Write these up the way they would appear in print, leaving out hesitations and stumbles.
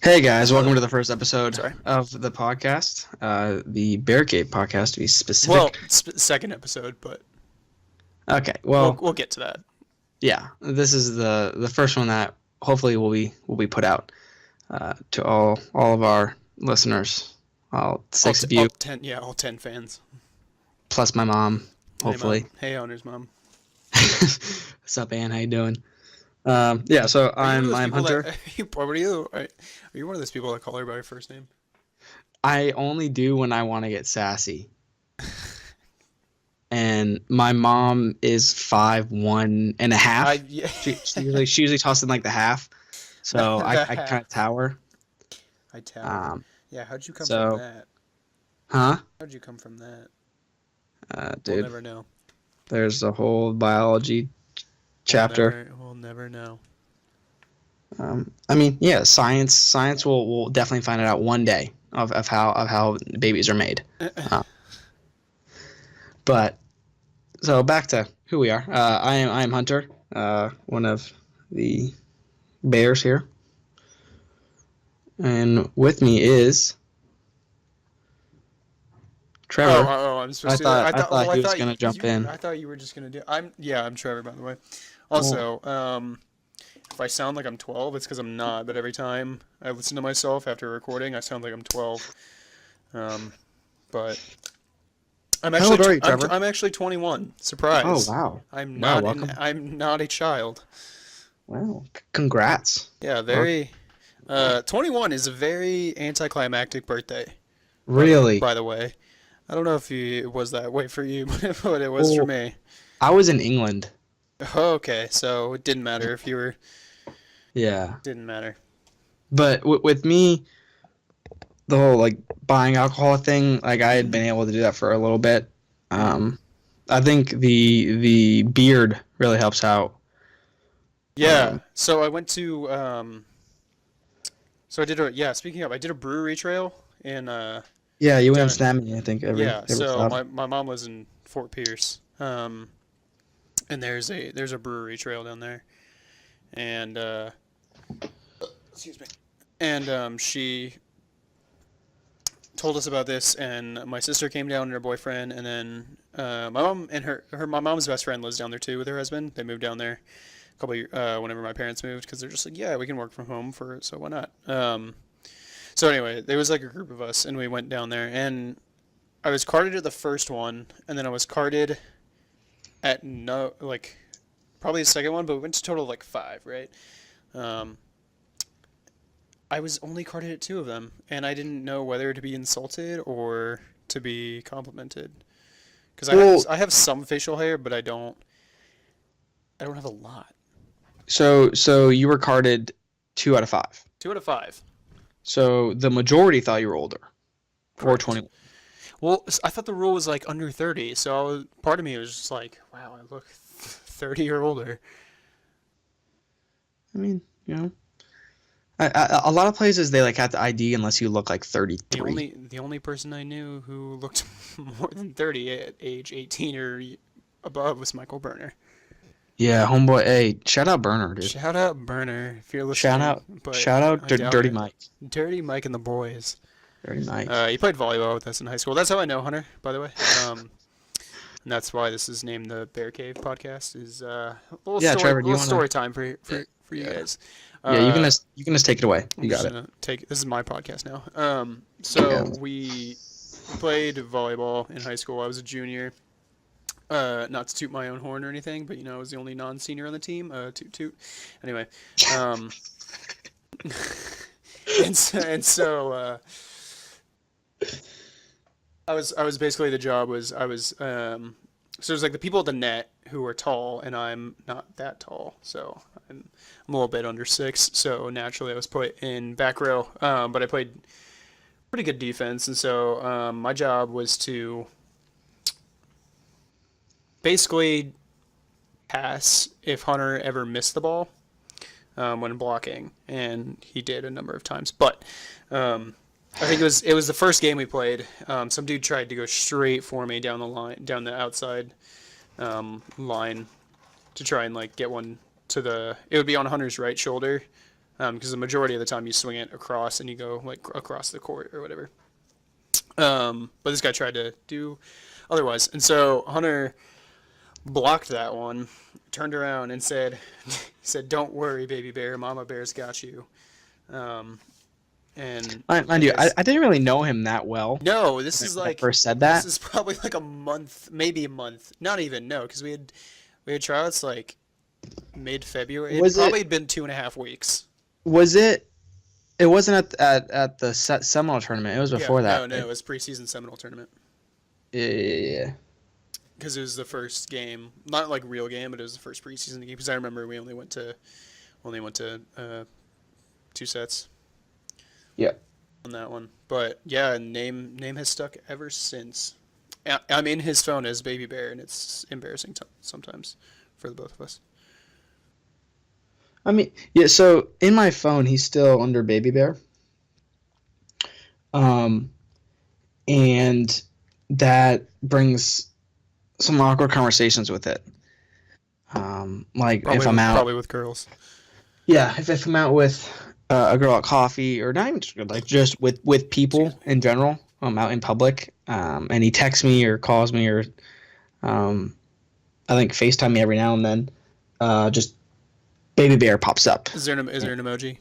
Hey guys, welcome to the first episode Sorry. of the podcast, the Bear Cave podcast to be Well, specific. second episode, but Okay, we'll well, we'll get to that. yeah, this is the first one that hopefully will be put out to all of our listeners, all six of you, All 10 fans. plus my mom, Hey hopefully. mom. Hey owner's mom. What's up, Ann? How you doing? Yeah, so I'm Hunter. What are you? Are you one of those people that call her by her first name? I only do when I want to get sassy. And my mom is 5'1.5". Yeah. She usually tosses in like the half, so I kind of tower. I tell. Yeah. How'd you come So, from that? huh? How'd you come from that? We'll Dude, never know. there's a whole biology chapter. We'll never know. I mean, yeah, science will definitely find it out one day of how babies are made. But so back to who we are. I am Hunter, one of the bears here, and with me is Trevor. I'm supposed I to. thought he was gonna jump in. I thought you were just gonna do. I'm Trevor, by the way. Also, if I sound like I'm 12, it's because I'm not. But every time I listen to myself after recording, I sound like I'm 12. But I'm How actually old are you, Trevor? I'm actually 21. Surprise! Oh wow! I'm Wow, not. welcome. I'm not a child. Wow! Congrats! Yeah, very. 21 is a very anticlimactic birthday. Really? By the way, I don't know if it was that way for you, but it was for Well, me. I was in England. Okay, so it didn't matter if you were. Yeah, Didn't matter. but with me, the whole like buying alcohol thing, like I had been able to do that for a little bit. I think the beard really helps out. Yeah. So I went to. So I did a Speaking of, I did a brewery trail in Yeah, you went down and in snapped me, I think, every So stop. my mom lives in Fort Pierce. And there's a brewery trail down there, and excuse me, and she told us about this, and my sister came down and her boyfriend, and then my mom and my mom's best friend lives down there too with her husband. They moved down there a couple years, whenever my parents moved, because they're just like, yeah, we can work from home so why not? So anyway, there was like a group of us, and we went down there, and I was carded at the first one, and then I was carded at no like probably the second one, but we went to total of like five, right? Um, I was only carded at two of them, and I didn't know whether to be insulted or to be complimented. Because Well, I have some facial hair, but I don't have a lot. so you were carded 2 out of 5. 2 out of 5. So the majority thought you were older, or Correct. 20. Well, I thought the rule was like under 30, so part of me was just like, wow, I look 30 or older. I mean, a lot of places they like have to ID unless you look like The 33. only person I knew who looked more than 30 at age 18 or above was Michael Burner. Yeah, homeboy. Hey, shout out Burner, dude. Shout out Burner if you're Shout listening, out, but shout out, I doubt Dirty it. Mike. Dirty Mike and the boys. Dirty Mike. He played volleyball with us in high school. That's how I know Hunter, by the way. And that's why this is named the Bear Cave podcast. Is a little Yeah, Trevor, do you little wanna? story time for you Yeah, guys. yeah. Uh, You can just take it away. I'm You just got it. gonna take this is my podcast now. Yeah. So we played volleyball in high school. I was a junior. Not to toot my own horn or anything, but I was the only non-senior on the team. Toot toot. Anyway, um, and so I was basically the job was I was so it was like the people at the net who are tall, and I'm not that tall, so I'm a little bit under 6. So naturally, I was put in back row, but I played pretty good defense, and so my job was to basically pass if Hunter ever missed the ball when blocking, and he did a number of times. But I think it was the first game we played. Some dude tried to go straight for me down the line, down the outside line, to try and like get one to the. It would be on Hunter's right shoulder, because the majority of the time you swing it across and you go like across the court or whatever. But this guy tried to do otherwise, and so Hunter blocked that one, turned around and said, said, "Don't worry, baby bear, Mama Bear's got you." Um, and Mind you, I didn't really know him that well no, this is when I like first said this that. is probably like a month, maybe a month, not even no, because we had tryouts like mid-February. It Was probably it? had been 2.5 weeks. Was it? It wasn't at the Seminole tournament. It was Yeah, before no, that, no, right? it was preseason Seminole tournament Yeah, yeah, yeah. because it was the first game, not like real game, but it was the first preseason game. Because I remember we only went to 2 sets Yeah. on that one. But yeah, name has stuck ever since. I'm in his phone as Baby Bear, and it's embarrassing sometimes for the both of us. I mean, yeah. So in my phone, he's still under Baby Bear. Um, and that brings some awkward conversations with it. Like if I'm out, Probably with girls. yeah, if I'm out with a girl at coffee, or not even like just with people in general, out in public, and he texts me or calls me or um, I think FaceTime me every now and then, just Baby Bear pops up. Is there an emoji?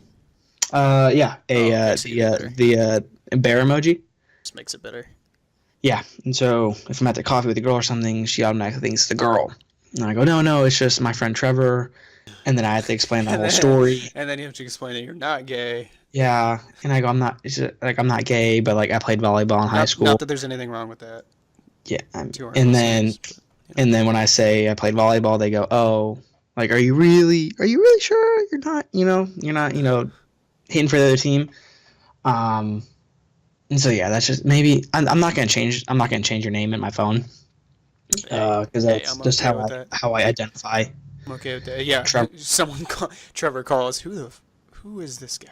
Yeah, Makes it even better. the bear emoji. Just makes it better. Yeah, and so if I'm at the coffee with a girl or something, she automatically thinks it's the girl. And I go, no, it's just my friend Trevor. And then I have to explain the whole story. And then you have to explain that you're not gay. Yeah, and I go, I'm not gay, but like I played volleyball in high school. Not that there's anything wrong with that. Yeah, To our and then listeners, but, and then when I say I played volleyball, they go, oh, like are you really sure you're not hitting for the other team? And so yeah, that's just maybe I'm not gonna change your name in my phone because that's I'm just okay with that. how I identify. I'm okay with that. Yeah, Trevor. Trevor calls. Who is this guy?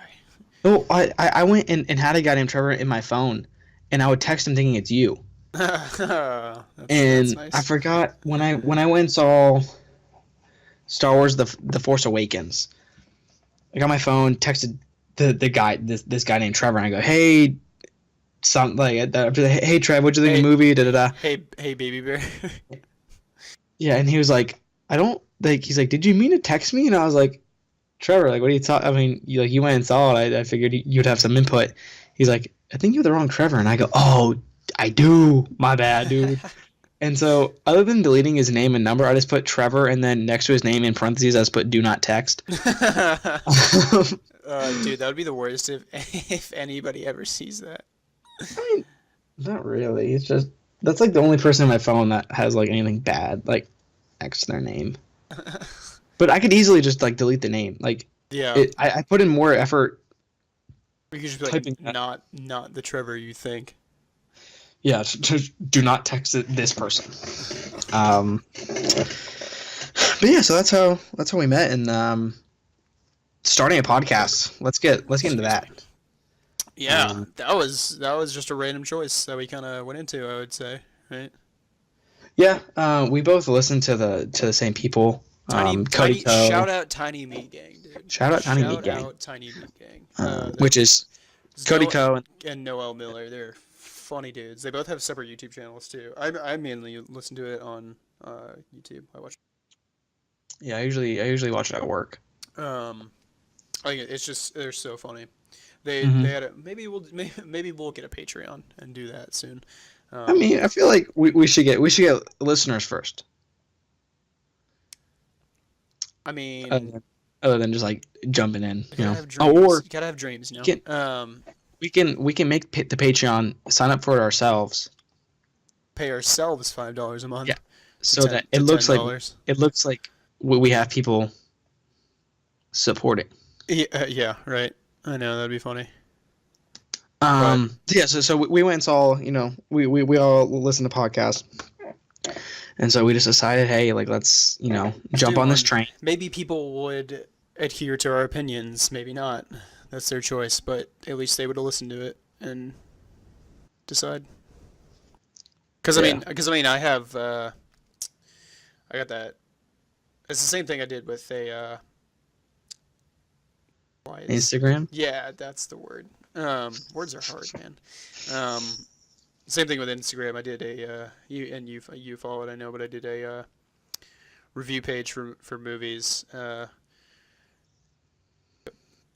Oh, I went and had a guy named Trevor in my phone, and I would text him thinking it's you. That's nice. I forgot when I went and saw Star Wars the Force Awakens. I got my phone, texted the guy this guy named Trevor, and I go, hey, hey Trev, what'd you think of the movie? Da da da. Hey, Baby Bear. Yeah, and he was like, I don't like. He's like, did you mean to text me? And I was like, Trevor, like, what are you talking? I mean, you went and saw it. I figured you'd have some input. He's like, I think you're the wrong Trevor. And I go, oh, I do. My bad, dude. And so, other than deleting his name and number, I just put Trevor, and then next to his name in parentheses, I just put do not text. Dude, that would be the worst if anybody ever sees that. I mean, not really. It's just that's like the only person in my phone that has like anything bad like next to their name. But I could easily just like delete the name. Like, Yeah, I put in more effort. you could just be typing like, that. not the Trevor you think. Yeah, do not text this person. But yeah, so that's how we met, and starting a podcast. Let's get into that. Yeah, that was just a random choice that we kind of went into, I would say, right? Yeah, we both listen to the same people. Cody Co. Shout out Tiny Meat Gang, dude. Shout out Tiny Meat Gang. Shout out Tiny Meat Gang. Which is Cody Co. And Noel Miller. They're funny dudes. They both have separate YouTube channels too. I mainly listen to it on YouTube. I watch. Yeah, I usually watch it at work. Like it's just they're so funny. They had a maybe we'll get a Patreon and do that soon. I mean, I feel like we should get listeners first. I mean, other than just like jumping in, you know. have dreams. Or You gotta have dreams, you know. we can make the Patreon, sign up for it ourselves. Pay ourselves $5 a month. Yeah. So that it looks like we have people supporting. Yeah, right. I know that'd be funny. Yeah. So we went and saw, we all listen to podcasts. And so we just decided, hey, like, let's, jump on this train. Maybe people would adhere to our opinions. Maybe not. That's their choice. But at least they would listen to it and decide. Because, I have, I got that. It's the same thing I did with Why is Instagram. Yeah, that's the word. Words are hard, man. Um, Same thing with Instagram. I did you follow it, I know, but I did a review page for movies.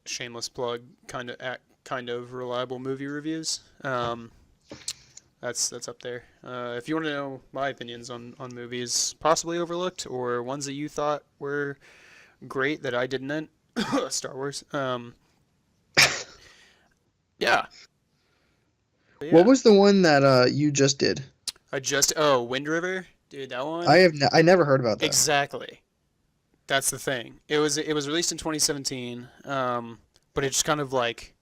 Shameless plug, kind of reliable movie reviews. That's up there. If you want to know my opinions on movies possibly overlooked or ones that you thought were great that I didn't, Star Wars. Yeah. But What yeah. was the one that you just did? Wind River, dude, that one. I never heard about that. Exactly. That's the thing. It was released in 2017, but it just kind of like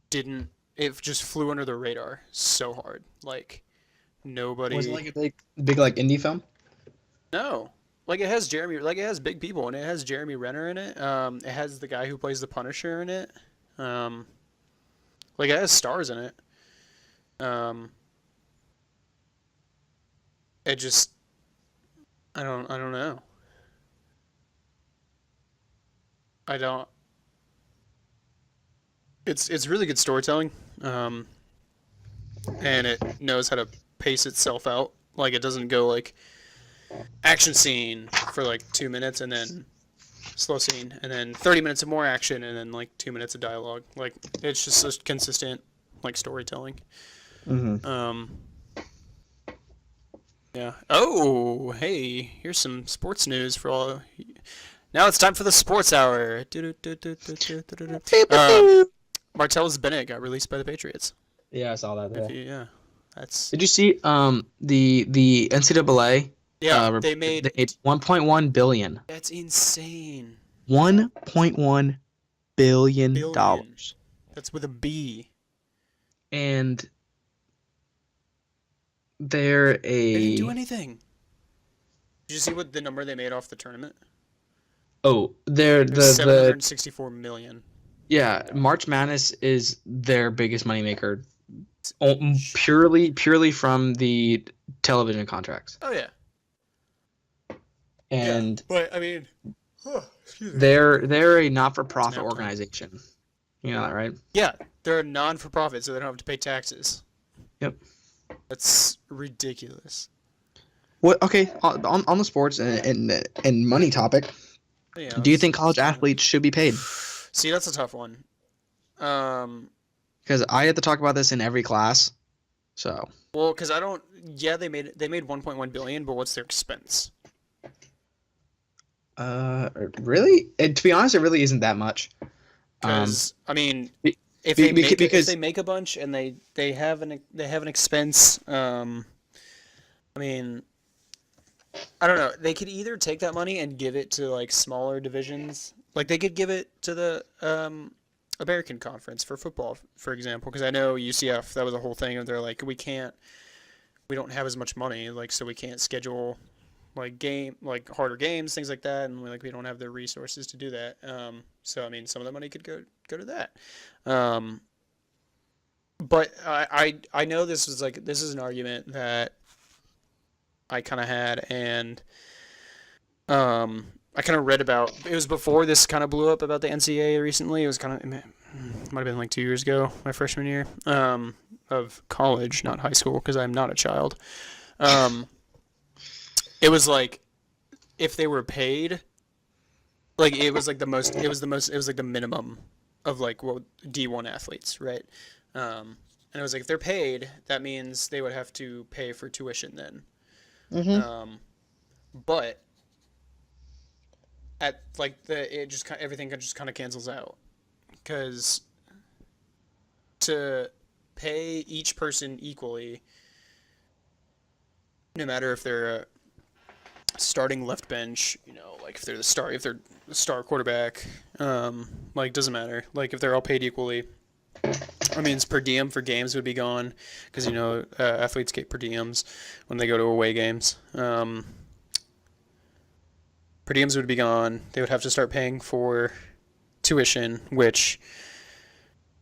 didn't. It just flew under the radar so hard. Like nobody. Was it like a big like indie film? No. Like it has like it has big people and it has Jeremy Renner in it. It has the guy who plays the Punisher in it. Like it has stars in it. Um, it just I don't know. I don't. It's really good storytelling. Um, and it knows how to pace itself out. Like it doesn't go like action scene for like 2 minutes and then slow scene and then 30 minutes of more action and then like 2 minutes of dialogue. Like it's just a consistent like storytelling. Mm-hmm. Yeah. Oh, hey, here's some sports news for all. Now it's time for the sports hour. Martellus Bennett got released by the Patriots. Yeah, I saw that. Yeah, that's Did you see the NCAA? yeah. They made 1.1 billion. That's insane. 1.1 billion Billion. dollars. That's with a B. And they're They didn't do a anything. Did you see what the number they made off the tournament? they're It was the 764 million. yeah, March Madness is their biggest moneymaker, purely from the television contracts. Oh yeah. And But I mean, excuse me. they're a not-for-profit Snap time. organization. You know that, right? Yeah, they're a non-for-profit, so they don't have to pay taxes. Yep. That's ridiculous. What? Okay, on the sports and money topic, Yeah, do you think college athletes should be paid? See, that's a tough one. Because I had to talk about this in every class. So Well, because I don't. Yeah, they made 1.1 billion, but what's their expense? really, to be honest, it really isn't that much. Because I mean, be- if they make because- if they make a bunch and they have an expense, I mean, I don't know. They could either take that money and give it to like smaller divisions, like they could give it to the American Conference for football, for example. Because I know UCF, that was a whole thing, and they're like, we don't have as much money, like so we can't schedule like harder games, things like that, and we don't have the resources to do that. So I mean, some of the money could go to that. But I know this is an argument that I kind of had, and I kind of read about. It was before this kind of blew up about the NCAA recently. It was kind of might have been like 2 years ago, my freshman year of college, not high school, because I'm not a child. It was like if they were paid, like it was like the minimum of like what D1 athletes, right? And it was like if they're paid, that means they would have to pay for tuition then. But at like everything just kind of cancels out, because to pay each person equally, no matter if they're a starting left bench, like if they're the star quarterback, like doesn't matter. Like if they're all paid equally, I mean, per diem for games would be gone, because athletes get per diems when they go to away games. Per diems would be gone. They would have to start paying for tuition, which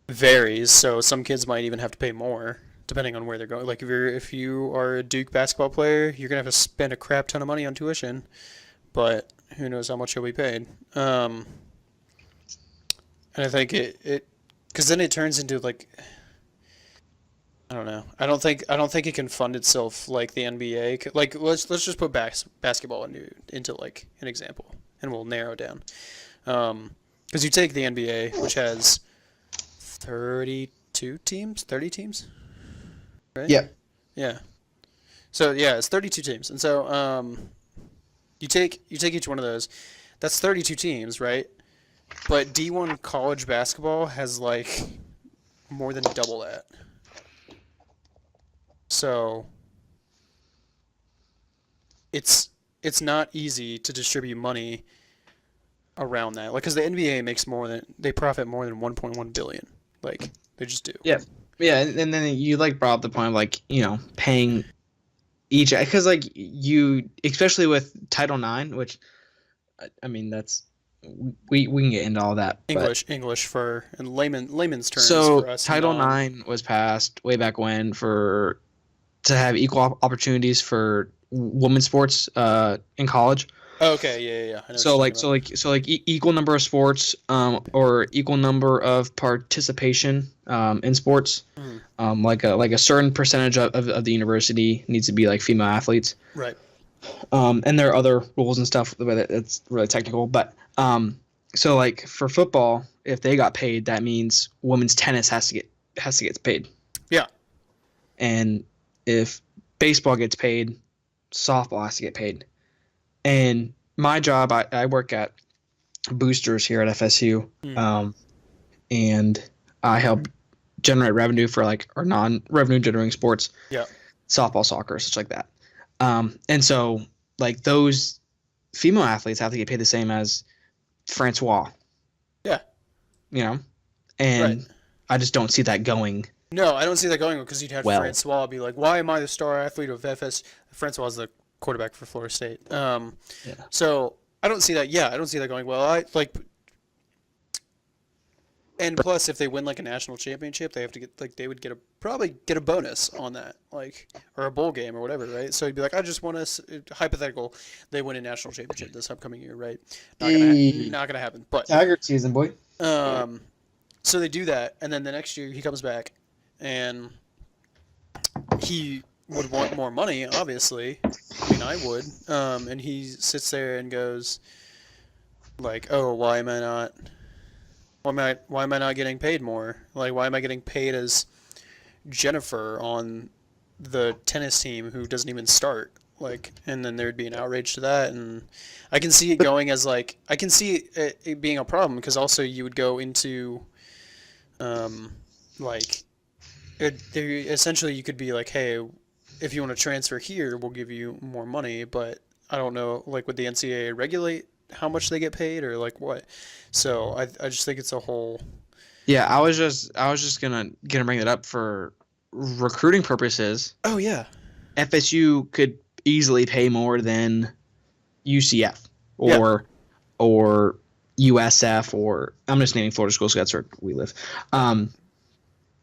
varies. So some kids might even have to pay more depending on where they're going. Like if you are a Duke basketball player, you're gonna have to spend a crap ton of money on tuition, but who knows how much you'll be paid. And I think because then it turns into like, I don't know. I don't think it can fund itself like the NBA. Like let's just put basketball into like an example, and we'll narrow it down. Because you take the NBA, which has 32 teams, 30 teams, right? Yeah. Yeah. So yeah, it's 32 teams, and so you take each one of those. That's 32 teams, right? But D1 college basketball has like more than double that. So it's not easy to distribute money around that. Like, because the NBA makes more than they profit more than 1.1 billion. Like, they just do. Yeah. Yeah, and then you like brought up the point of like, paying each, because like you, especially with Title IX, which I mean that's we can get into all that, but English for and layman's terms so for us Title non. IX was passed way back when for to have equal opportunities for women's sports in college. Oh, okay, yeah. I know what So you're like talking equal number of sports or equal number of participation in sports. about. Like a certain percentage of the university needs to be like female athletes. Right. And there are other rules and stuff, but it's really technical. But so like for football, if they got paid, that means women's tennis has to get paid. Yeah. And if baseball gets paid, softball has to get paid. And my job, I work at Boosters here at FSU, Mm. and I help generate revenue for like our non-revenue generating sports, Yeah. softball, soccer, such like that. And so like those female athletes have to get paid the same as Francois, Yeah. and Right. I just don't see that going No, I don't see that going because you'd have well. Francois be like, "Why am I the star athlete of FS?" Francois is the quarterback for Florida State. Yeah. So I don't see that. Yeah, I don't see that going well. I like, and plus, if they win like a national championship, they have to get like they would probably get a bonus on that, like or a bowl game or whatever, right? So you'd be like, I just want to hypothetical, they win a national championship this upcoming year, right? Not gonna happen. But Tiger season, boy. um, so they do that, and then the next year he comes back, and he would want more money, obviously. I mean, I would. And he sits there and goes, like, "Oh, why am I not? Why am I not getting paid more? Like, why am I getting paid as Jennifer on the tennis team who doesn't even start?" Like, and then there'd be an outrage to that, and I can see it going as like I can see it being a problem because also you would go into, like, essentially you could be like, hey, if you want to transfer here, we'll give you more money, but I don't know, like, would the NCAA regulate how much they get paid or like what? So I just think it's a whole. Yeah, I was just gonna bring that up for recruiting purposes. Oh yeah. FSU could easily pay more than UCF Yeah. or USF, or I'm just naming Florida schools 'cause that's where we live.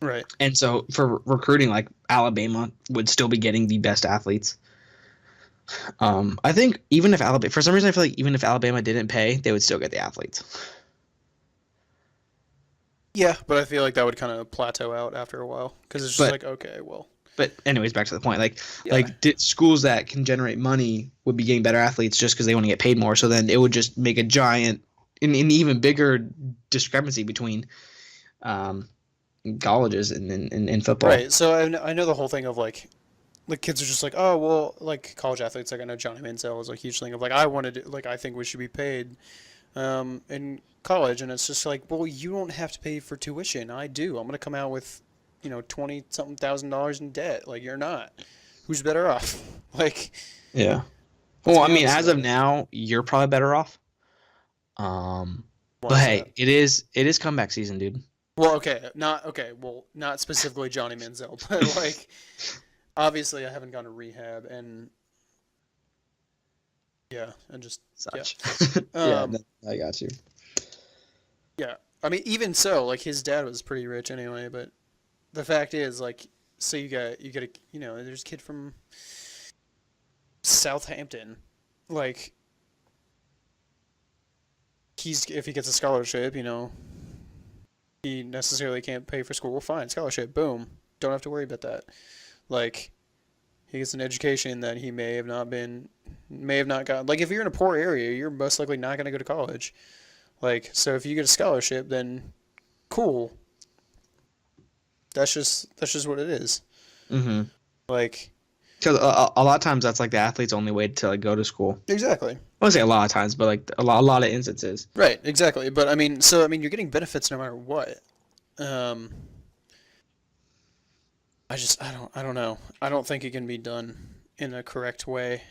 Right. And so for recruiting, like Alabama would still be getting the best athletes. I think even if Alabama, for some reason, I feel like even if Alabama didn't pay, they would still get the athletes. Yeah, but I feel like that would kind of plateau out after a while because it's just But like, okay, well, but anyways, back to the point. Like yeah, schools that can generate money would be getting better athletes just because they want to get paid more. So then it would just make a giant, an even bigger discrepancy between um, colleges and football. right. So I know the whole thing of like kids are just like, oh well, like college athletes. Like I know Johnny Manziel is a huge thing of like I wanted like I think we should be paid in college, and it's just like, well, you don't have to pay for tuition. I do. I'm gonna come out with, 20 something $1,000 in debt. Like you're not. Who's better off? Like, Yeah. let's Well, I be mean, honest as about of it. now, you're probably better off. Why But is hey, that? it is comeback season, dude. Well, okay, not okay. Well, not specifically Johnny Manziel, but like obviously I haven't gone to rehab, and yeah, and just yeah. Such. Yeah, Um, I got you. yeah. I mean, even so, like his dad was pretty rich anyway. But the fact is, like, so you got a there's a kid from Southampton, like he's if he gets a scholarship, he necessarily can't pay for school. Well, fine, scholarship, boom. Don't have to worry about that. Like, he gets an education that he may have not gotten. Like, if you're in a poor area, you're most likely not going to go to college. Like, so if you get a scholarship, then cool. That's just what it is. Mm-hmm. Like, Because a lot of times that's like the athlete's only way to like go to school. exactly. I wouldn't say a lot of times, but like a lot of instances. Right, exactly. But I mean, you're getting benefits no matter what. Um, I don't know. I don't think it can be done in a correct way.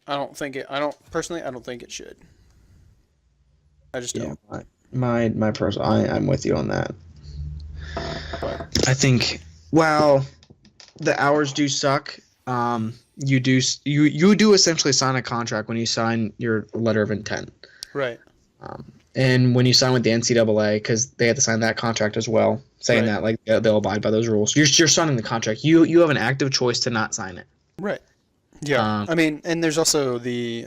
I don't think it should. I just Yeah, don't. my personal, I'm with you on that. But I think, well, the hours do suck. You do essentially sign a contract when you sign your letter of intent. right, And when you sign with the NCAA, because they have to sign that contract as well, saying Right. that like they'll abide by those rules. You're signing the contract. You have an active choice to not sign it. right. Yeah. Um, I mean, and there's also the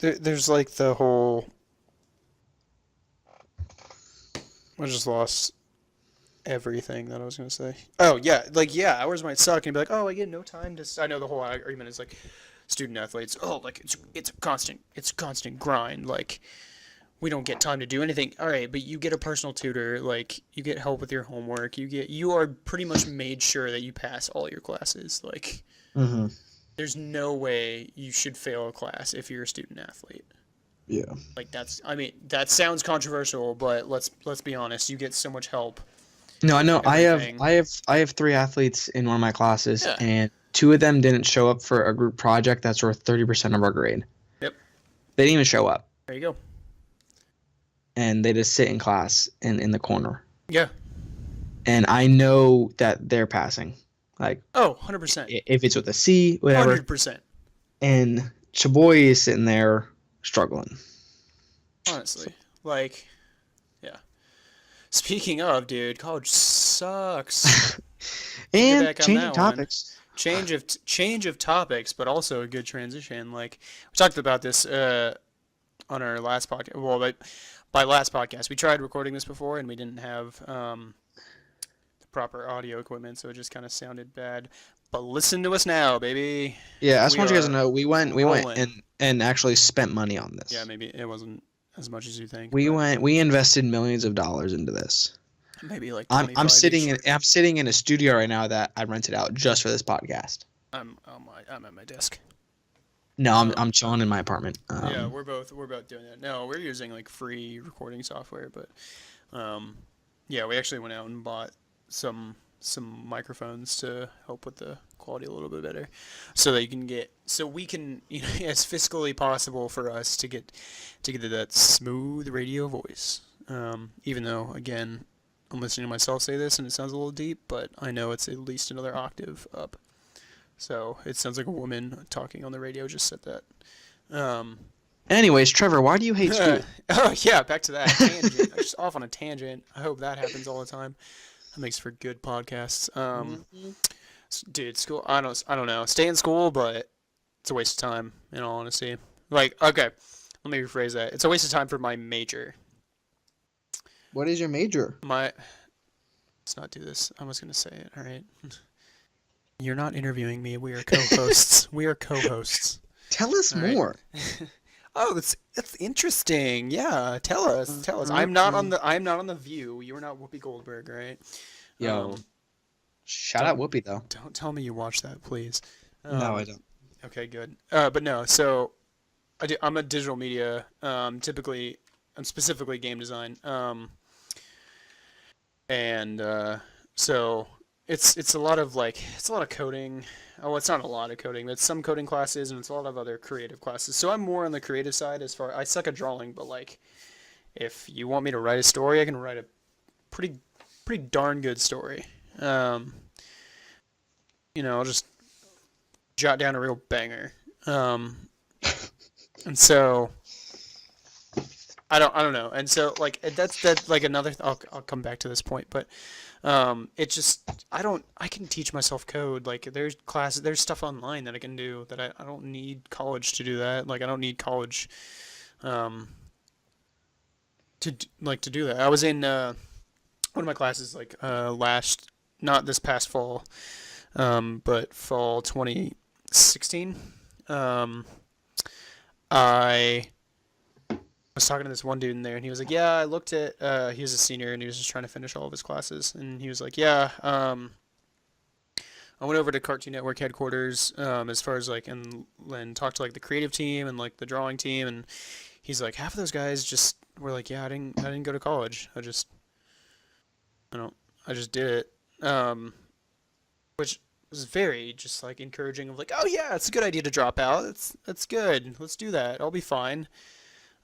there's like the whole. I just lost everything that I was gonna say. Oh yeah, like yeah, hours might suck and be like, oh, I get no time to. I know the whole argument is like, student athletes. Oh, like it's a constant grind. Like we don't get time to do anything. All right, but you get a personal tutor. Like you get help with your homework. You are pretty much made sure that you pass all your classes. Like mhm. there's no way you should fail a class if you're a student athlete. Yeah. Like I mean, that sounds controversial, but let's be honest. You get so much help. No, I know. Everything. I have three athletes in one of my classes, Yeah. and two of them didn't show up for a group project that's worth 30% of our grade. Yep. They didn't even show up, There you go. and they just sit in class in the corner. Yeah. And I know that they're passing, like Oh, 100%. if it's with a C, whatever. 100%. And Chaboy is sitting there struggling. Honestly. Like, yeah. Speaking of, dude, college sucks. And back on changing that topics. Change of topics, but also a good transition. Like we talked about this on our last podcast. Well, by last podcast, we tried recording this before, and we didn't have the proper audio equipment, so it just kind of sounded bad. But listen to us now, baby. Yeah, I just We want you guys to are know we went rolling. and actually spent money on this. Yeah, maybe it wasn't as much as you think. We but we invested millions of dollars into this. maybe like I'm 25 sitting each. I'm sitting in a studio right now that I rented out just for this podcast. I'm at my desk. No, I'm chilling in my apartment. Yeah, we're both doing that. No, we're using like free recording software, but yeah, we actually went out and bought some microphones to help with the quality a little bit better, so that we can as fiscally possible for us to get to that smooth radio voice. Even though again, I'm listening to myself say this and it sounds a little deep, but I know it's at least another octave up. So it sounds like a woman talking on the radio just said that. Anyways, Trevor, why do you hate school? Oh yeah, back to that tangent. I'm just off on a tangent. I hope that happens all the time. That makes for good podcasts. Dude, school. I don't know. Stay in school, but it's a waste of time. In all honesty, like okay, let me rephrase that. It's a waste of time for my major. What is your major? Let's not do this. I was gonna say it. All right. You're not interviewing me. We are co-hosts. We are co-hosts. Tell us All right. more. Oh, that's interesting. Yeah, tell us. Tell us. I'm not on the View. You're not Whoopi Goldberg, right? Yo, shout out Whoopi though. Don't tell me you watch that, please. No, I don't. Okay, good. But no, so I'm a digital media. Typically, I'm specifically game design. And so it's a lot of coding. Oh, it's not a lot of coding, but it's some coding classes and it's a lot of other creative classes. So I'm more on the creative side I suck at drawing, but like if you want me to write a story, I can write a pretty darn good story. I'll just jot down a real banger. And so I don't know. And so like that's like another I'll come back to this point, but it just I can teach myself code. Like there's stuff online that I can do that I don't need college to do that. Like I don't need college to do that. I was in one of my classes like last, not this past fall, but fall 2016. Um, I was talking to this one dude in there, and he was like, "Yeah, I looked at." He was a senior, and he was just trying to finish all of his classes, and he was like, "Yeah, I went over to Cartoon Network headquarters, as far as like and talked to like the creative team and like the drawing team, and he's like, half of those guys just were like, yeah, I didn't go to college. I don't, I just did it." Which was very just like encouraging of like, oh yeah, it's a good idea to drop out. That's good. Let's do that. I'll be fine.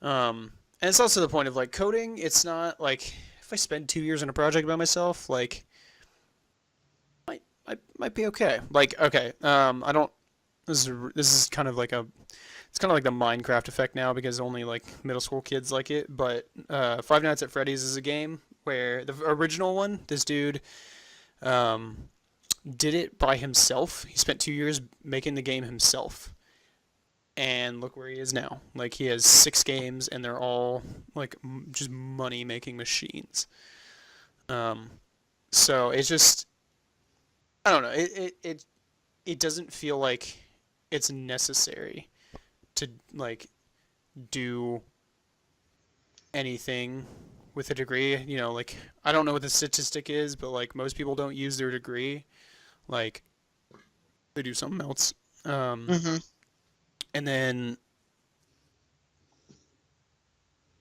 And it's also the point of like coding. It's not like if I spend 2 years on a project by myself, like might be okay. Like okay, I don't. This is kind of like a. It's kind of like the Minecraft effect now because only like middle school kids like it. But Five Nights at Freddy's is a game where the original one, this dude, um, did it by himself. He spent 2 years making the game himself, and look where he is now. Like he has 6 games, and they're all like just money making machines. Um, so it's just I don't know. It doesn't feel like it's necessary to like do anything with a degree. You know, like I don't know what the statistic is, but like most people don't use their degree. Like they do something else. Um, Hmm. and then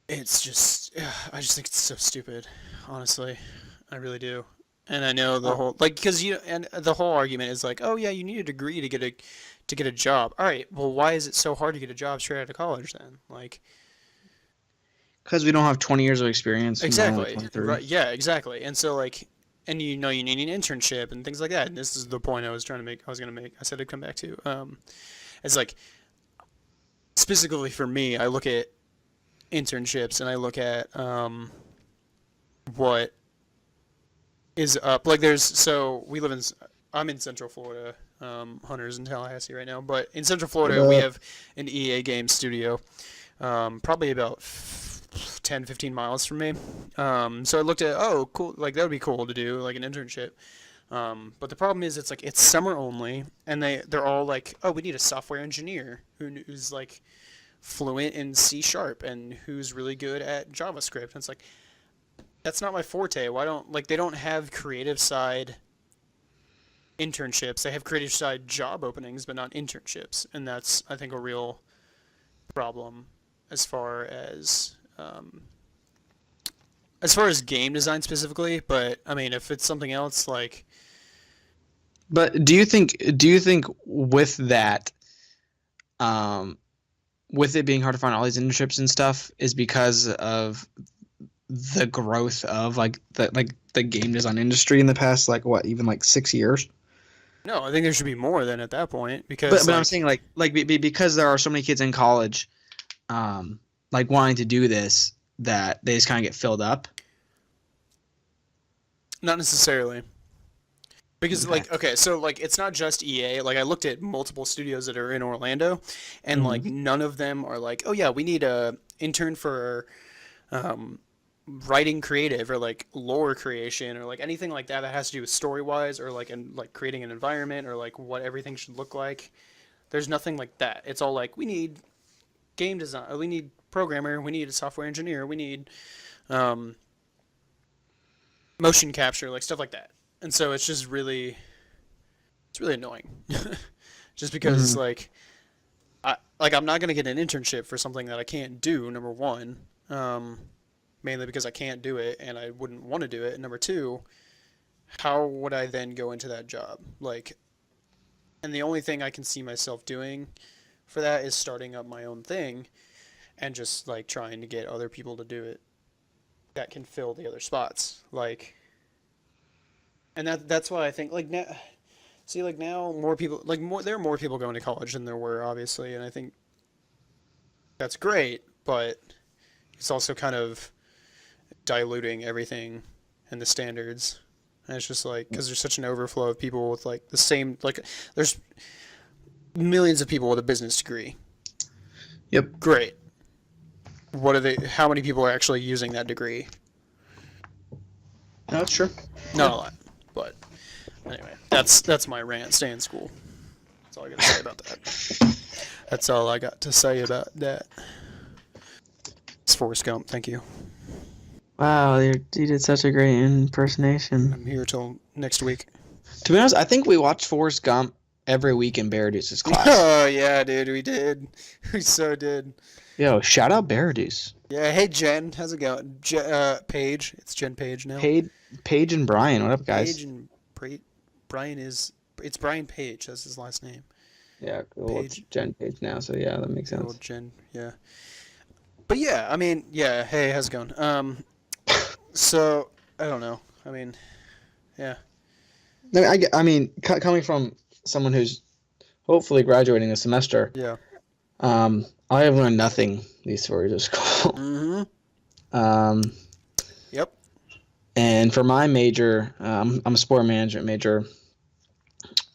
it's just I just think it's so stupid. Honestly, I really do. And I know the whole like because you and the whole argument is like, oh yeah, you need a degree to get a job. All right, well, why is it so hard to get a job straight out of college then? Like, Because we don't have 20 years of experience and we're only exactly, 23. right? Yeah, exactly. And so like, and you know you need an internship and things like that. And this is the point I was trying to make. I was gonna make. I said I'd come back to. It's like specifically for me, I look at internships and I look at what is up. Like there's so we live in I'm in Central Florida, Hunters in Tallahassee right now. But in Central What Florida, we up? have an EA game studio, probably about 10, 15 miles from me. So I looked at oh cool, like that would be cool to do like an internship. But the problem is it's like it's summer only, and they're all like oh we need a software engineer who's like fluent in C sharp and who's really good at JavaScript. And it's like that's not my forte. Why don't like they don't have creative side internships. They have creative side job openings, but not internships, and that's I think a real problem as far as far as game design specifically. But I mean, if it's something else, like But do you think with that, um, with it being hard to find all these internships and stuff, is because of the growth of like the game design industry in the past like what even like 6 years? no, I think there should be more than at that point But because but I'm saying because there are so many kids in college, like wanting to do this that they just kind of get filled up. not necessarily. Because Okay. like okay, so like it's not just EA. Like I looked at multiple studios that are in Orlando, and like Hmm. none of them are like, oh yeah, we need a intern for um, writing creative or like lore creation or like anything like that that has to do with story wise or like and like creating an environment or like what everything should look like. There's nothing like that. It's all like we need game design, we need programmer, we need a software engineer, we need um, motion capture, like stuff like that. And so it's really annoying, just because Hmm. I'm not gonna get an internship for something that I can't do. Number one, um, mainly because I can't do it and I wouldn't want to do it. And number two, how would I then go into that job? Like, and the only thing I can see myself doing for that is starting up my own thing and just like trying to get other people to do it that can fill the other spots. Like, and that's why I think like now, see like now more people like more there are more people going to college than there were obviously, and I think that's great, but it's also kind of diluting everything and the standards. And it's just like because there's such an overflow of people with like the same like there's millions of people with a business degree. Yep. Great. what are they? How many people are actually using that degree? No, that's true. Not a lot, but anyway, that's my rant. Stay in school. That's all I got to say about that. That's all I got to say about that. It's Forrest Gump. Thank you. Wow, you did such a great impersonation. I'm here till next week. To be honest, I think we watched Forrest Gump every week in Baraduce's class. Oh yeah, dude, we did. We so did. Yo, shout out Baraduce. Yeah, hey Jen, how's it going? Paige, it's Jen Page now. Paige and Brian, what up, guys? Paige and Brian it's Brian Page. That's his last name. Yeah, well, it's Jen Page now, so yeah, that makes sense. Old Jen, yeah. But yeah, I mean, yeah. Hey, how's it going? So I don't know. I mean, yeah. I mean, coming from someone who's hopefully graduating this semester, Yeah. I have learned nothing these 4 years of school. Mm-hmm. Yep. And for my major, I'm a sport management major.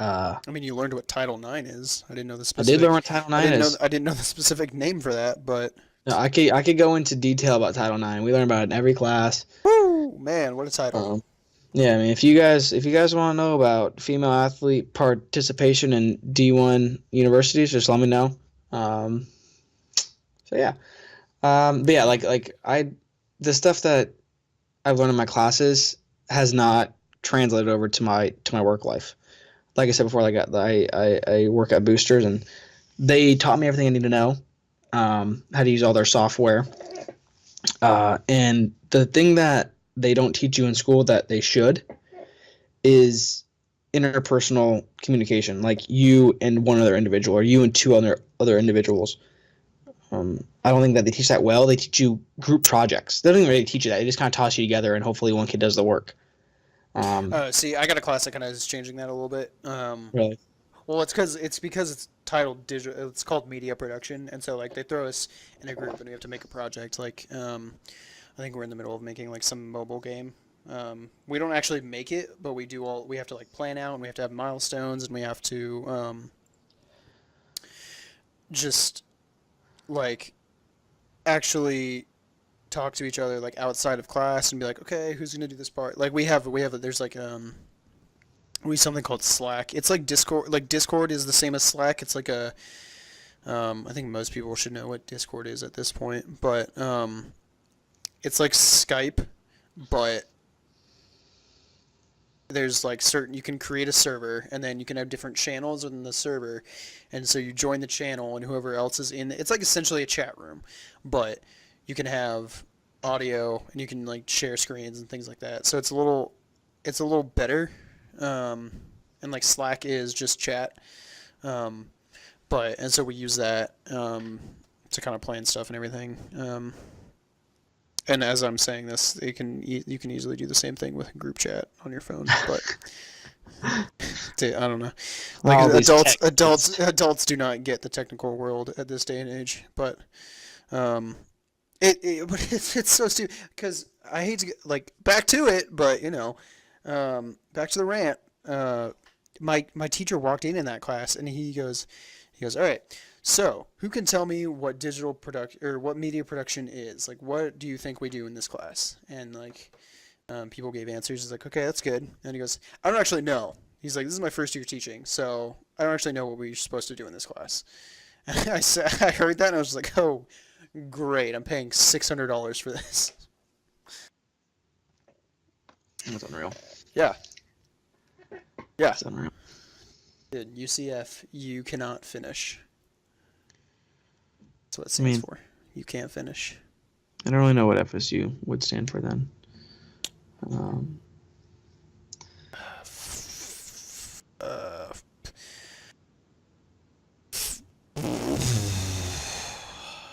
I mean, you learned what Title IX is. I didn't know the I specific. did learn what Title IX is. I didn't know the specific name for that, but. No, I could go into detail about Title IX. We learn about it in every class. Woo, man, what a title. Yeah, I mean, if you guys want to know about female athlete participation in D1 universities, just let me know. So yeah, but yeah, the stuff that I've learned in my classes has not translated over to my work life. Like I said before, I work at Boosters, and they taught me everything I need to know, how to use all their software, and the thing that they don't teach you in school that they should is interpersonal communication, like you and one other individual, or you and two other individuals. I don't think that they teach that well. They teach you group projects. They don't even really teach you that. They just kind of toss you together, and hopefully one kid does the work. See, I got a class that kind of is changing that a little bit. Really? Well, it's because it's titled digital. It's called media production, and so like they throw us in a group, and we have to make a project. Like, I think we're in the middle of making like some mobile game. We don't actually make it, but we have to like plan out, and we have to have milestones, and we have to just like actually talk to each other like outside of class and be like, okay, who's gonna do this part? Like there's like we use something called Slack. It's like Discord. Like Discord is the same as Slack. It's like a I think most people should know what Discord is at this point, but it's like Skype, but there's like you can create a server, and then you can have different channels within the server, and so you join the channel, and whoever else is in it's like essentially a chat room, but you can have audio, and you can like share screens and things like that. So it's a little better, and like Slack is just chat, and so we use that to kind of plan stuff and everything. And as I'm saying this, you can easily do the same thing with group chat on your phone, but I don't know. Like adults do not get the technical world at this day and age, but it's so stupid because I hate to get like back to it, but back to the rant. My teacher walked in that class, and he goes, all right. So, who can tell me what digital production or what media production is? Like, what do you think we do in this class? And like, people gave answers. He's like, okay, that's good. And he goes, I don't actually know. He's like, this is my first year teaching, so I don't actually know what we're supposed to do in this class. And I heard that, and I was like, oh, great! I'm paying $600 for this. That's unreal. Yeah. Yeah. That's unreal. Dude, UCF, you cannot finish. That's what it stands for. You can't finish. I don't really know what FSU would stand for then.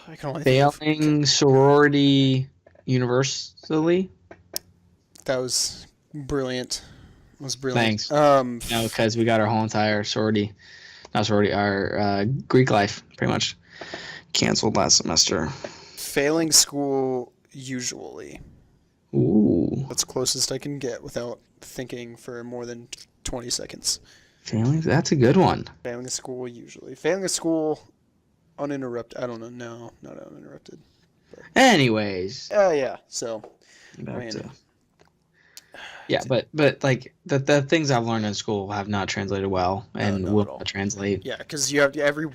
I can only Failing sorority universally. That was brilliant. It was brilliant. Thanks. No, because we got our whole entire our Greek life pretty much canceled last semester. Failing school usually. Ooh. That's the closest I can get without thinking for more than 20 seconds. Failing? That's a good one. Failing a school usually. Failing a school uninterrupted. I don't know. No, not uninterrupted. Anyways, Yeah. So, I back mean, to yeah, but like the things I've learned in school have not translated well no, and not will at all. not translate. Yeah, because you have every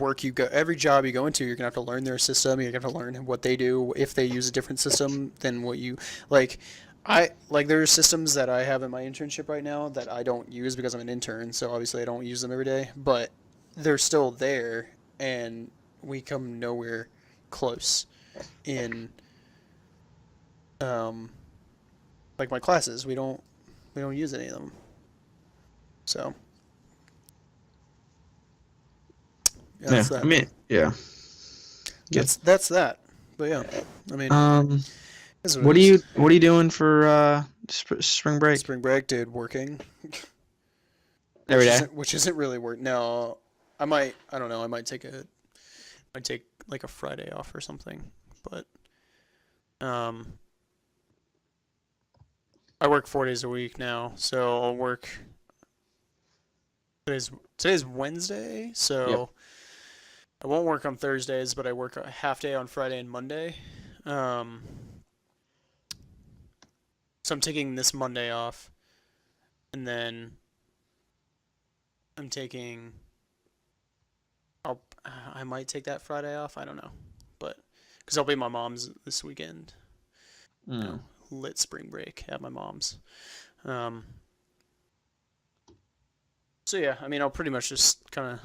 job you go into, you're gonna have to learn their system. You're gonna have to learn what they do if they use a different system than what you like. There are systems that I have in my internship right now that I don't use because I'm an intern, so obviously I don't use them every day. But they're still there, and we come nowhere close in um like my classes. We don't use any of them. So yeah, Yeah, that's I that. mean, yeah. Good. That's that. But yeah, I mean, Um, that's what it is. what are you doing for spring break? Spring break, dude, working, Every day? which isn't really work. No, I don't know. Might take like a Friday off or something. But um, I work 4 days a week now, so I'll work. Today's Wednesday, Yep. so I won't work on Thursdays, but I work a half day on Friday and Monday. Um, so I'm taking this Monday off, and then I'm taking. I might take that Friday off. I don't know, but because I'll be at my mom's this weekend. Mm. Lit spring break at my mom's. Um, so yeah, I mean, I'll pretty much just kind of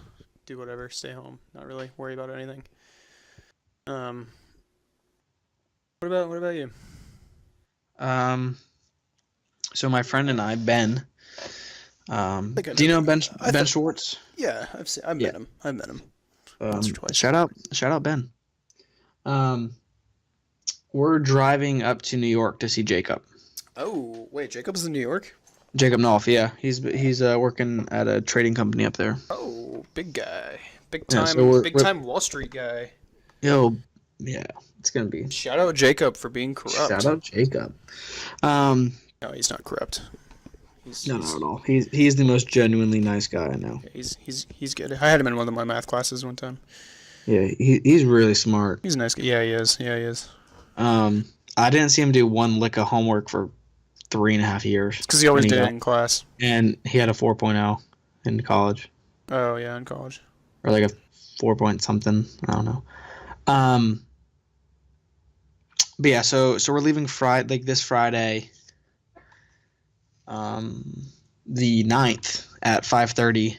do whatever, stay home, not really worry about anything. Um, what about you? Um, so my friend and I, Ben. I think I Do you know. know I Ben thought, Schwartz? yeah, I've Yeah. met him. I've met him once or twice. Shout out Ben. Um, we're driving up to New York to see Jacob. Oh, wait, Jacob's in New York? Jacob Knopf, yeah, he's working at a trading company up there. Oh, big guy. Yeah, so Big time Wall Street guy. yo, yeah, it's gonna be Shout out Jacob for being corrupt. shout out Jacob. Um, No, he's not corrupt. no, not at all. He's the most genuinely nice guy I know. Yeah, he's good. I had him in one of my math classes one time. Yeah, he's really smart. He's a nice guy. Yeah, he is. Yeah, he is. I didn't see him do one lick of homework for 3.5 years. Because he always And did it in class. and he had a 4.0 in college, Oh yeah, in college. or like a 4 point something. I don't know. Um, but yeah, so we're leaving this Friday, the 9th at 5:30,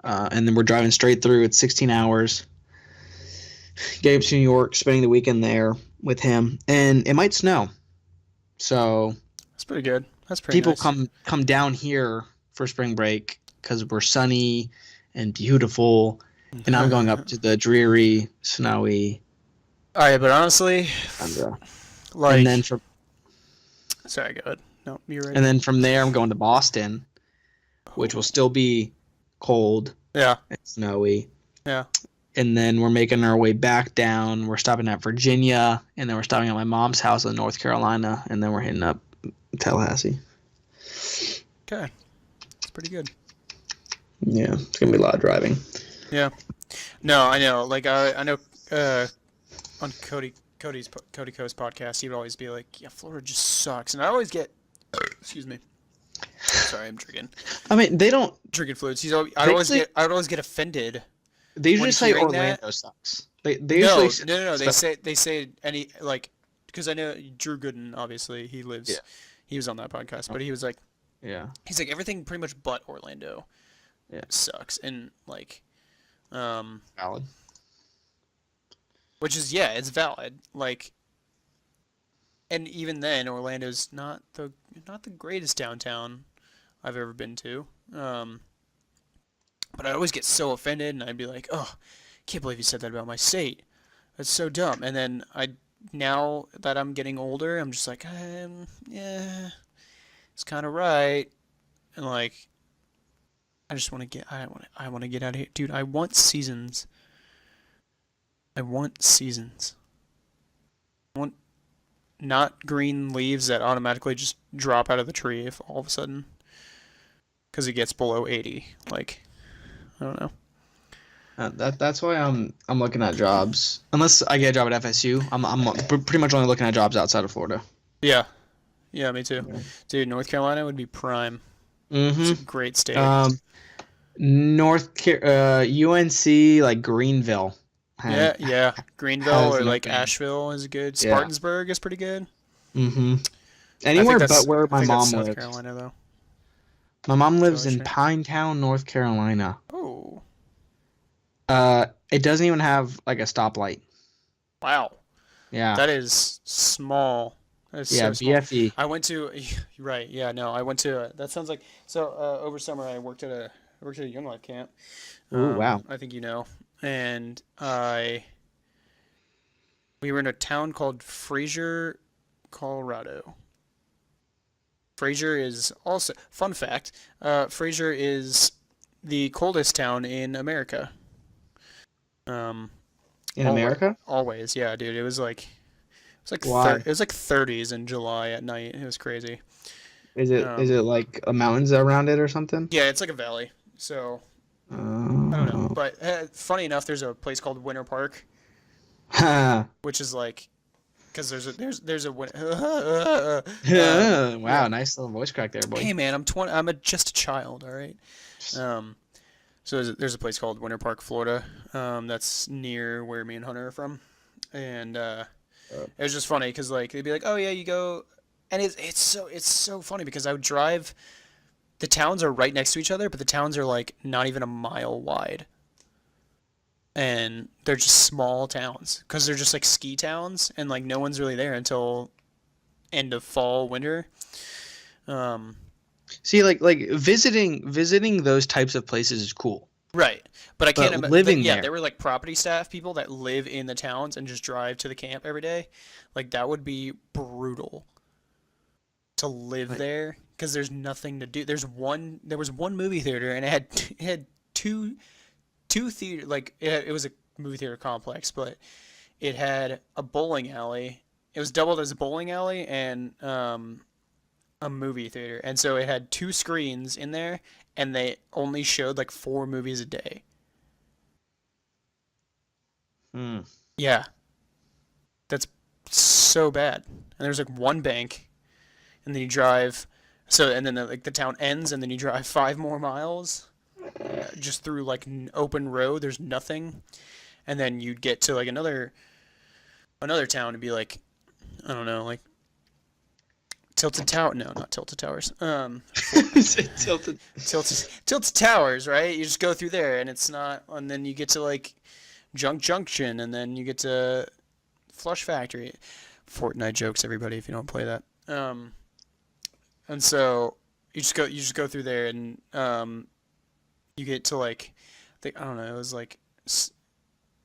and then we're driving straight through. It's 16 hours. Gabe's to New York, spending the weekend there with him, and it might snow. So That's pretty good. That's pretty people nice. come down here for spring break because we're sunny and beautiful, and I'm going up to the dreary, snowy All right, but honestly, tundra. like, And then from sorry, go ahead. No, you're right. and then from there, I'm going to Boston, which will still be cold Yeah, and snowy. yeah. And then we're making our way back down. We're stopping at Virginia, and then we're stopping at my mom's house in North Carolina, and then we're hitting up Tallahassee. Okay, it's pretty good. Yeah, it's gonna be a lot of driving. Yeah. No, I know. Like I know. On Cody Co's podcast, he would always be like, "Yeah, Florida just sucks," and I always get. Excuse me. Sorry, I'm drinking. I mean, they don't. Drinking fluids. They I would always get offended. They usually When say hearing Orlando that- sucks. They No, usually no. stuff- They say any like because I know Drew Gooden. Obviously, Yeah. he was on that podcast, but he was like, Yeah. he's like everything pretty much but Orlando, Yeah. sucks, and like, Valid. which is yeah, it's valid. Like, and even then, Orlando's not the greatest downtown I've ever been to. But I always get so offended, and I'd be like, "Oh, can't believe you said that about my state. That's so dumb." And then now that I'm getting older, I'm just like, yeah, it's kind of right, and like, I just want to I want to get out of here, dude. I want seasons. I want seasons. I want not green leaves that automatically just drop out of the tree if all of a sudden, because it gets below 80. Like, I don't know. That's why I'm looking at jobs. Unless I get a job at FSU, I'm pretty much only looking at jobs outside of Florida. Yeah, yeah, me too. Yeah. Dude, North Carolina would be prime. It's a Mm-hmm. great state. UNC like Greenville. Yeah, Has, yeah. Greenville has or like nothing. Asheville is good. Yeah. Spartansburg is pretty good. Mm-hmm. I Anywhere think but where I my think that's mom South lives. Carolina though. My mom lives Totally in sure. Pinetown, North Carolina. Oh, It doesn't even have like a stoplight. wow. Yeah. That is small. That is Yeah, so small. BFE. I went to right. Yeah, no, I went to that sounds like so over summer I worked at a Young Life camp. Ooh, wow. I think you know. And we were in a town called Fraser, Colorado. Fraser is also fun fact. Fraser is the coldest town in America. Um, In always, America? always, yeah, dude. Why? It was like 30s in July at night. It was crazy. Is it Um, like mountains around it or something? yeah, it's like a valley. So I don't know. Oh. But funny enough, there's a place called Winter Park, which is like because there's a Wow, yeah. nice little voice crack there, boy. Hey man, I'm 20. just a child. All right. Um, so there's a place called Winter Park, Florida. That's near where me and Hunter are from, and it was just funny because like they'd be like, oh yeah, you go, and it's so funny because I would drive. The towns are right next to each other, but the towns are like not even a mile wide, and they're just small towns because they're just like ski towns, and like no one's really there until end of fall, winter. Um, See, like visiting those types of places is cool, right, but I can't but imagine. living Yeah, there, there were like property staff people that live in the towns and just drive to the camp every day. Like that would be brutal to live like, there because there's nothing to do. There was one movie theater and it had two theater like it was a movie theater complex, but it had a bowling alley. It was doubled as a bowling alley and a movie theater, and so it had two screens in there, and they only showed like four movies a day. hmm. Yeah, that's so bad. And there's like one bank, and then you drive. So and then like the town ends, and then you drive 5 more miles, just through like an open road. There's nothing, and then you'd get to like another town to be like I don't know like Tilted Tower. No, not Tilted Towers. Tilted. Tilted Towers, right? You just go through there, and it's not. And then you get to like Junk Junction, and then you get to Flush Factory. Fortnite jokes, everybody, if you don't play that. And so you just go through there, and you get to like, I don't know. It was like,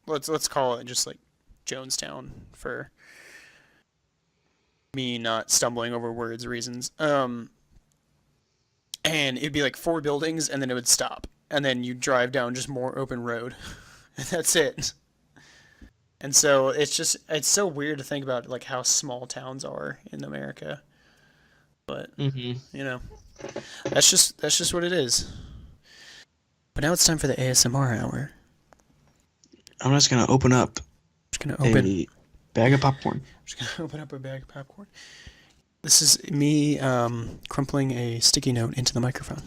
let's call it just like Jonestown for me not stumbling over words reasons. And it'd be like four buildings, and then it would stop, and then you drive down just more open road, and that's it. And so it's so weird to think about like how small towns are in America, but Hmm. you know that's just what it is. But now it's time for the ASMR hour. I'm just gonna open up I'm just gonna open. a bag of popcorn. I'm just gonna open up a bag of popcorn. This is me crumpling a sticky note into the microphone.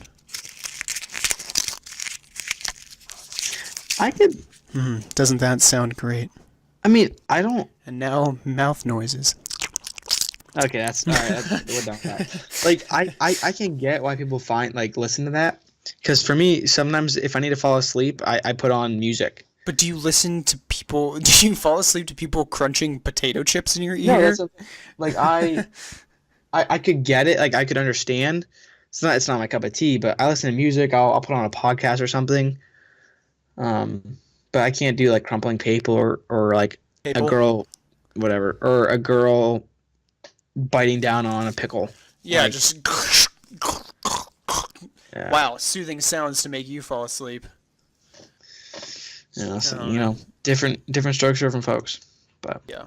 I could. Doesn't that sound great? I mean, I don't. And now mouth noises. Okay, that's all right. We're done with that. Like, I can get why people listen to that, because for me, sometimes if I need to fall asleep, I put on music. But do you listen to people? Do you fall asleep to people crunching potato chips in your No, ear? like I could get it. Like I could understand. It's not my cup of tea, but I listen to music. I'll put on a podcast or something. But I can't do like crumpling paper or like a People? girl, whatever, or a girl biting down on a pickle. Yeah, Like, just. yeah, Wow, soothing sounds to make you fall asleep. so, don't know. different strokes for different folks. But Yeah.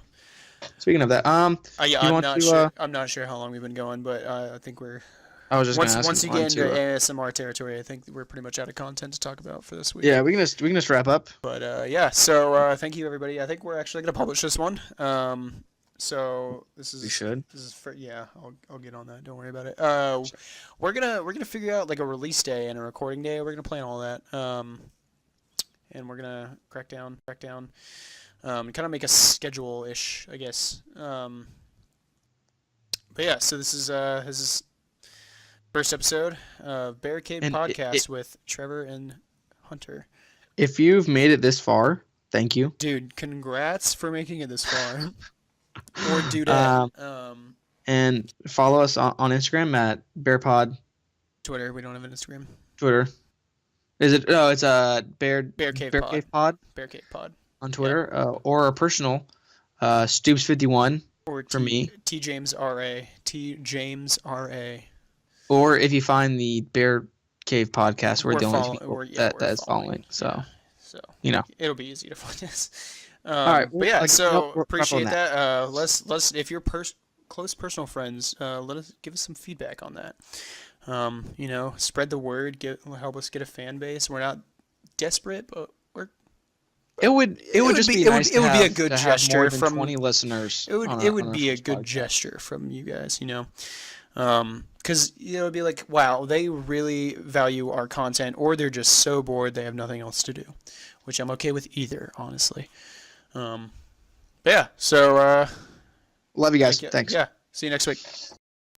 speaking of that, Yeah, you I'm want not to sure. I'm not sure how long we've been going, but I think I was just gonna ask Once him you get into too. ASMR territory, I think we're pretty much out of content to talk about for this week. Yeah, we can just wrap up. But yeah, so thank you everybody. I think we're actually gonna publish this one. So this We is should. for yeah. I'll get on that. Don't worry about it. We're gonna figure out like a release day and a recording day. We're gonna plan all that. And we're gonna crack down. Kind of make a schedule ish, I guess. But yeah, so this is first episode of Bear Cave And Podcast with Trevor and Hunter. if you've made it this far, thank you. Dude, congrats for making it this far. Or dudette. And follow us on Instagram at BearPod. Twitter. We don't have an Instagram. Twitter. Is it? Oh, it's Bear Cave Bear Pod. Cave Pod Bear Cave Pod. on Twitter, or our personal Stoops51 Or for me. T James RA. T James RA. Or if you find the Bear Cave Podcast, we're the only follow- people or- yeah, that we're is following. So Yeah. So you know. it'll be easy to find us. right, But yeah, like, so wrap up on appreciate that. that. Let's if you're close personal friends, give us some feedback on that. Spread the word. Help us get a fan base. We're not desperate, but It would just be nice it would be a to good have gesture more than from 20 listeners. It would on it would our be a first good podcast. gesture from you guys, because it would be like, wow, they really value our content, or they're just so bored they have nothing else to do, which I'm okay with either, honestly. But yeah, so Love you guys. Thanks. yeah, see you next week.